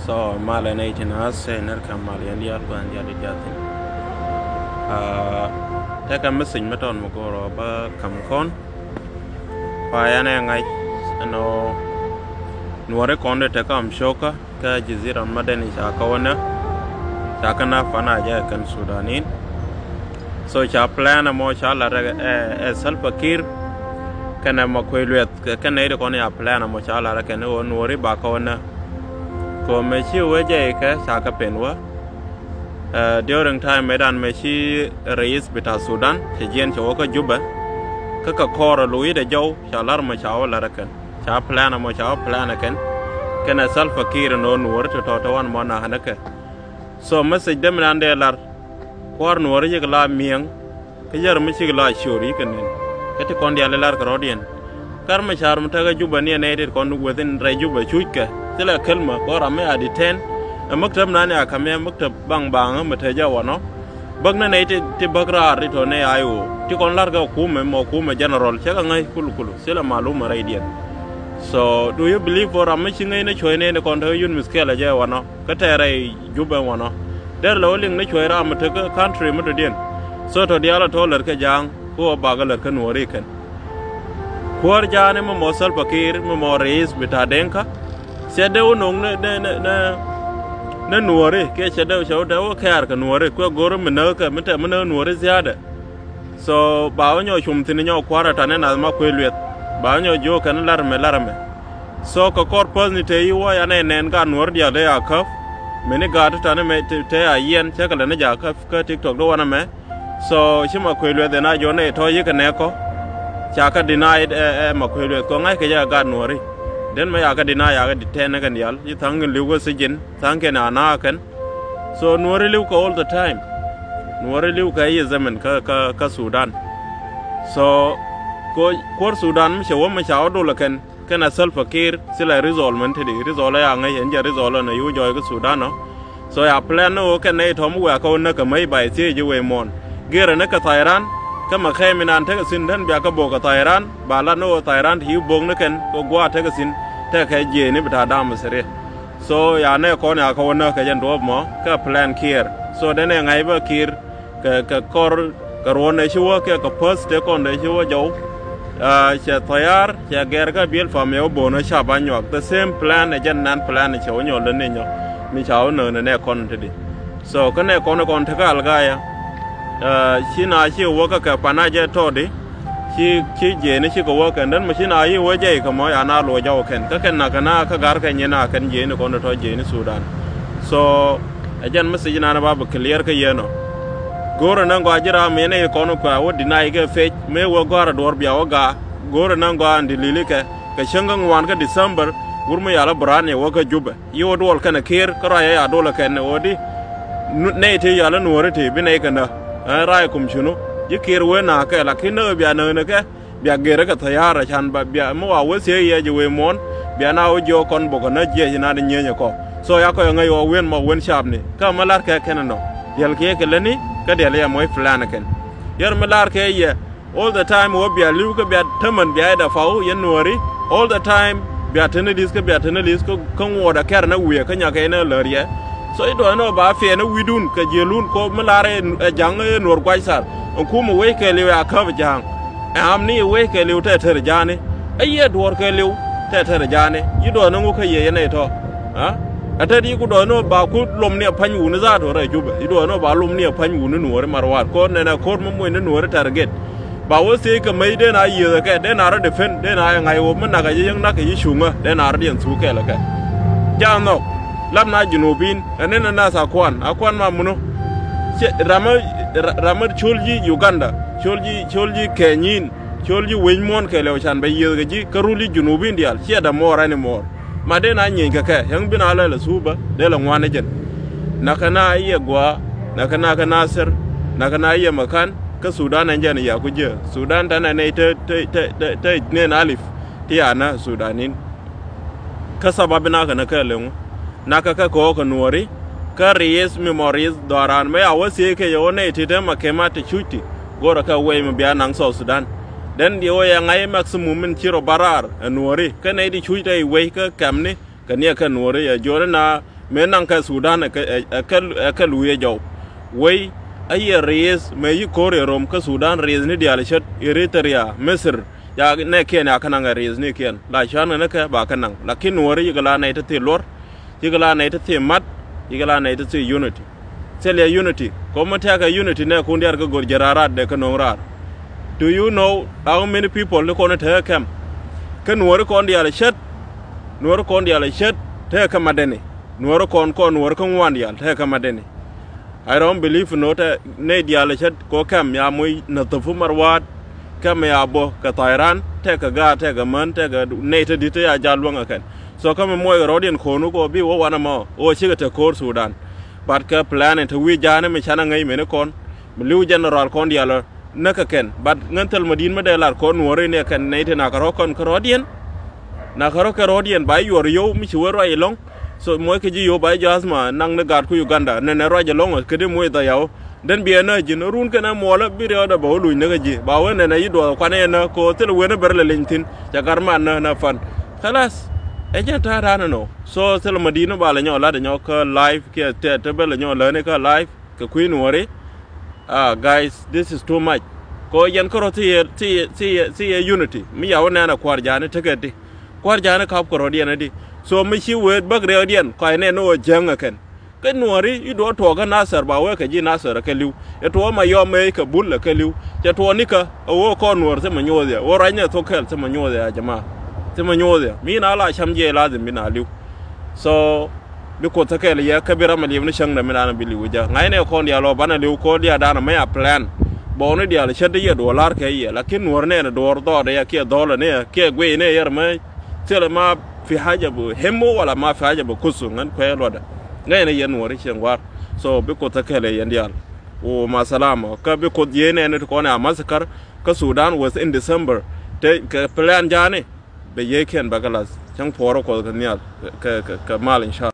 so mala na itina se ner kam mala yandi al ban jadi jatin ta kam message maton mo goro ba kam kon pa yana ngai ano nuare konde ta kam shoka ka jizira madani sha kawana sha kana fana ja kan sudanin so cha plan mo cha la salpakir kana makoiluet kana ide kono ya plan mo cha la kana nuare ba kawana ko me chi weje ka saka penwa during time medan me chi rais bita sudan chien cho ka juba ka kor lui de jo cha lar ma cha la rakan cha plan mo cha plan kan kana salfa kir no nur to wan mo na hanaka so message dem nan de lar kor nur je la mieng ka jar mi chi la shuri kan ka te kon dia lar ka rodien kar ma char mu ta ga juba ne ne de kon within rai juba chuika tila kelma ko rame adi 10 maktab nani akame maktab bang mateja wano bagna ne ti bagra ri to ne ayo ti kon larga kume general chega ngai kulu sila maluma raidian so do you believe for rame chingai ne choine ne kon yun miskela je wano katere juba wano der lowling ne choira mataka country mutadien so to diala to lar ka jang ko bagalar kan wori kan kuar jane mo mosal pakir mo reis bita denka Sede unong na nuore ke sede show da o kar ka nuore ko goro menaka meta mena nuore ziada so ba onyo chumtini nyo kwara tane na ma kweluet ba onyo jo kan larme so ko korpos ni te yiwa ya nen ga nuore dia de akaf meni ga ta tane me te ayen che kala na ja kaf ka tiktok do wana me so shima kweluet na jo ne to yi ka ne ko cha ka denied ma kweluet ko ngai ke ja ga nuore den ma yaga dina yaga ditena kan yal you thang liu sijin thang ke na kan so nuore liu ko all the time nuore liu ka ye zaman ka sudan so ko sudan mche wo ma chaw do lakan kana self care sila resolvement di resolve ya ngai enja resolve na yu joy ka sudan no so ya plan no kan nei thom wa ko na ka mai bai se je we mon gera na ka thairan kama kheminan ta sin dan bia ka bo ka thairan bala no thairan hi bong na kan ko gwa ta sin ta ka je ni bita da masare so ya ne ko na ko na ka jan do mo ka plan care so den ne ngai ba kir ka kor ka ro ne shuwa ka post te kon ne shuwa jo cha tayar cha ger ka bil fa me bo na sha ban yok the same plan e jan nan plan e cho nyo le ne nyo mi chao no ne kon te di so ka ne kon ta ka alga ya chi na chi wo ka pana je to di chi je ne chi ko wo kan dan machine ayi wo je ka mo ya na lo jaw ken ka ken na kana ka gar ka nyena kan je ne ko to je ne sudan so ajan message na ba clear ka yeno goro nan go ajira me ne ko no ka wo dinai ga fe me wo gora dor bia wo ga goro nan go andi lili ka shangang wan ka december gurmu ya la brane wo ka juba yo dol kana kir ka ra ya dol ken odi ne te ya la nuore te bi ne kana ra kum chuno yikir we na ka la kino bia no ka bia gere ka thayara chan ba bia mo wa we se ye je we mon bia na o jo kon bo na je na de nye ko so ya ko ngai o wen mo wen shap ni ka malar ka ken no yel ke ke leni ka de le mo flana ken yer malar ke ye all the time wo bia lu ka bia taman bia da fau yen nori all the time bia tene dis ko kan wo da ker na we ka nya ka na le ye so I do no ba fe na widun ka jelun ko malare jang nor kwaisar kuma we ke le ya ka jang amni we ke le ta tar jane aye dor ke le ta tar jane yi do no ka ye ne to ha ata di ku do no ba ku lom ne pan wu ne za to ra juba yi do no ba lom ne pan wu ne nuor marwat ko ne na ko mo ne nuor target ba wo se ka mai de na yi ka de na ra defend de na ngai wo mun na ga yang na ka yi shunga de na ra den su ke la ka ja no lam na junubin anena na sa akwan ma muno ramar cholji uganda cholji kenyin cholji wenmon ke lew chan ba yega ji karuli junubin dial sia da mora ni mor ma de na nyin ka yang bin ala la suba de la ngwane jen nakana iya gwa nakana ka nasir nakana iya makan ka sudan an jan ya kuje sudan tana ne ta ne alif ti ana sudanin ka sababina ka na ka lew naka ka ko ka nuori ka ries memories doran me awase ke yo ne tete makema te chuti gora ka we me bia nang so sudan den di o ya ngai maximum min chiro barar nuori ka ne di chuti we ka kamne ka ne ka nuori ya jore na me nan ka Sudan ka luye jaw way ay reis me yi kore rom ka Sudan reis ni dial shat Eritrea Misr ya ne Kenya kananga reis ne ken la shana ne ka ba kanang lakin wori yigala na ita te lor yigala na ita te mat yigala na ita te unity sele unity ko mata ka unity ne ko ndiar ka gor jarara de ka nongrar. Do you know how many people ne ko na ta kam kan wori ko ndial shat nuwar kon dial shat te ka madene nuwar kon nuwar kon wan dial te ka madene. I don't believe no te ne dial shat ko kam ya moy na tofu marwat kam ya bo ka Thailand te ka ga te ka man te ka ne te dite ya jalwanga kan so kam moy rodien khonu ko bi wo wana mo o chiga te kor Sudan but ka plan te wi jane me chana ngai me ne kon liu general kon dial na ka ken but ngantal madin ma de lar kon nuwar ne kan ne te na ka kon ka rodien na karo ka rodien bay yor yo mi ci waro ay long so moy ke ji yo bay jasma nang na gad ku Uganda ne ne roje long ke de moy da yaw den bi na ji no run kana mola bi re da ba lu ne ji ba wona na yido kwane na ko tel wena berle lentin ja garma na fan khalas e ja ta rana no so tel madina ba la nyo la da nyo ka live ke te be la nyo la ne ka live ka queen wore guys this is too much ko yen ko ti unity mi yaw na kwar jane tegedi kwar jana kap ko rodian di so mi chi wet bag rodian ko ne no janga ken nuori i do to ga nasar ba we ka ji nasar ka liu e to ma yo me ka bulla ka liu je to ni ka wo ko nuor se manyoze wo ranya to kel se manyoze ya jama se manyoze mi na la shamje lazim mi na liu so bi ko ta kel ya kabira mali ni shang na mi na bi liu ja ngai ne ko dia lo bana liu ko dia dana me a plan bo ne dia le shade ye dollar ka ye lakin nuor ne na do da ya ke dollar ne ke gwe ne yer me tele ma fi haja bu hemmo wala ma fi haja bu kusu ngan ko loda ngai ne yen wori chengwar so be ko takele yendial o ma salama ka be ko yene ne ko na massacre ka Sudan was in December te ka plan jane be yeken bagalas chang foro ko ka mal insha